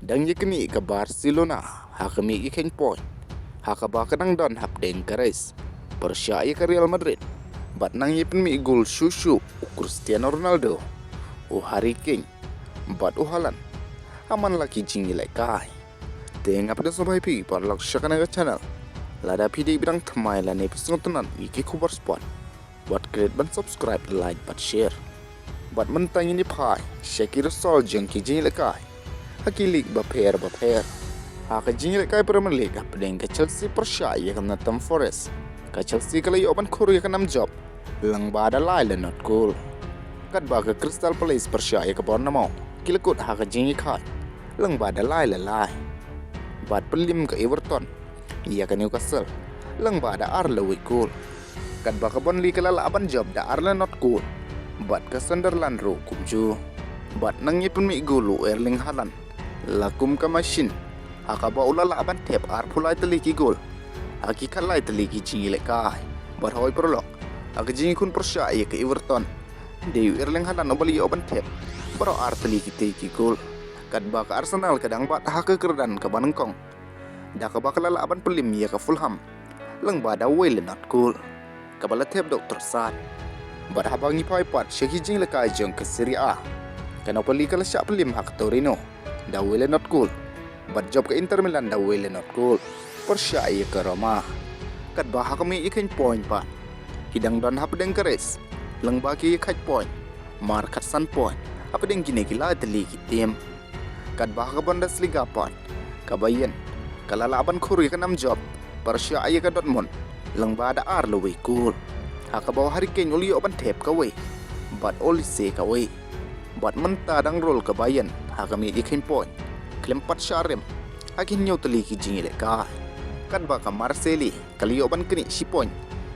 Dan yakni ke Barcelona, haka Miej kheiñ point, haka ba kadang don hap deng keres, persyai ke Real Madrid, bat nang yipen mi gol shushu Cristiano Ronaldo, Harry Kane, bat Haaland, aman laki jingi lai kai. Teng apa sobai pi par lak syakana ke channel, lada pidi bidang thamai lan episode tenan iki Khubor spot, bat create ban subscribe, like, bat share, bat mentang ini pai, syakir sol jeng ki jingi lai kai. Hakilik baper, haka jingi lai kai Premier League apdeng ke Chelsea persyai ke Nottingham Forest, ke Chelsea kalau open Korea ke 6 job, lang bada lai le not cool. Kat ba ke Crystal Palace persyai ke Bournemouth, kilekut haka jingi kai, lang bada lai le lai. Bat pelim ke Everton, iya ke Newcastle, lang bada ar le wi cool. Kat ba ke Burnley ke lalaban job da ar le not cool, bat ke Sunderland ro kumju, bat nang yipun mi gulu Erling Haaland. Lakum ka machine, haka ba ulala aban tep ar pulai teliki gol, haki kalai teliki jingi le kai, berhoi prolog, haka jingi kun persyai ke Everton, Dewi Erling Haaland obali oban tep, bero ar teliki gol, kat ba ke Arsenal kadang bat haka kerdan ke Banengkong, dah ke ba kelala aban pelim ya ke Fulham, leng ba da wele not gol, kabala tep Dr. Sad, bat habangi paipat syaki jingi le kai jong ke Serie A, kenapa li kala syak pelim hak Torino. Da wele not cool, but job ke Intermiami da wele not cool, persyai ke Roma. Kat bah kami ikan point pa, hidang don hap deng keres, leng baki ikat point, markat san point, apa deng gini gila teli tim. Kat bah ke Bundesliga point, kabayan, kalalaban Korea ke 6 job, persyai ke Dortmund, leng bada ar lewe cool. Haka bawa Harry Kane uli oban tep kawe, but oli se kawe. Bat mentah dang roll ke Bayern, haka mi ikan point, kelempat syarem, hakin nyau teliki jingi le kai. Kan baka Marseille, kali oban keni si point,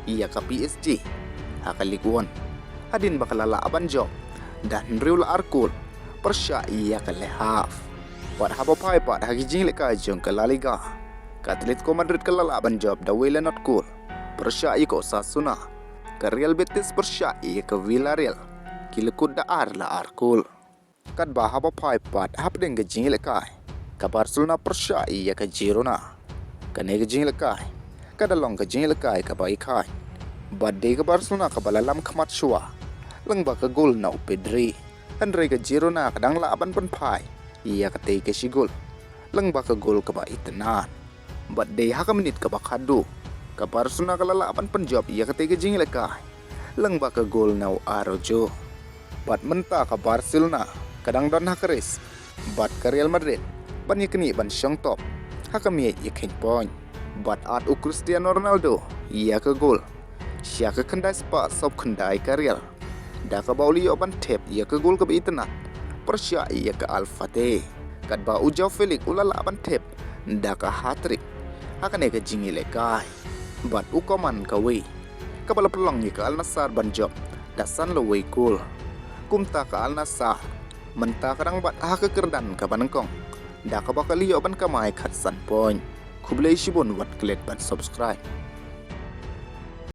iya ke PSG, haka Ligue 1. Hadin baka lala aban job, dan Real Arkul, persya iya ke Le Havre. Bat haba pai pat haki jingi le kai jong ke La Liga. Ka Atletico Madrid ke lala aban job da wele not cool, persya iya ke Osasuna. Ke Real Betis persya iya ke Villarreal. Kilekut da ar la arkul. Kat bah haba pai pat hap deng ke jingi le kai, ka Barcelona persyai ya ke Girona, ka ne ke jingi le kai, ka dalong ke jingi le kai ka bai kai, badde ke Barcelona ka balalam khamat shua, leng ba ke gol na Pedri, Andre ke Girona kadang la aban pen pai, iya ka te ke si gol, leng ba ke gol ka bai tenan, badde haka menit ka bakadu, ka Barcelona ka la aban pen job iya ka te ke jingi le kai, leng ba ke gol na Arojo. Bat mentah ke Barcelona, kadang don hakaris, bat ke Real Madrid, ban yakni ban syong top, haka Miej kheiñ point, bat at Cristiano Ronaldo, iya ke gol, sya ke kendai spa sob kendai ke Real, dah ke bauli ban tep iya ke gol ke beitenat, persya iya ke Al-Fateh, kat ba ujau Felix ulala ban tep, dah ke hat-trick, haka ne ke jingi le kai, bat ukoman ke wei, kabala pelong iya ke Alnasrr ban job, dasan lo wei gol. Kumta ke Alnasrr, mentah kadang bat haka kerdan ke Banengkong, dah ke bakal liok ban kamai kat san point. Kublai shibun wat klik ban subscribe.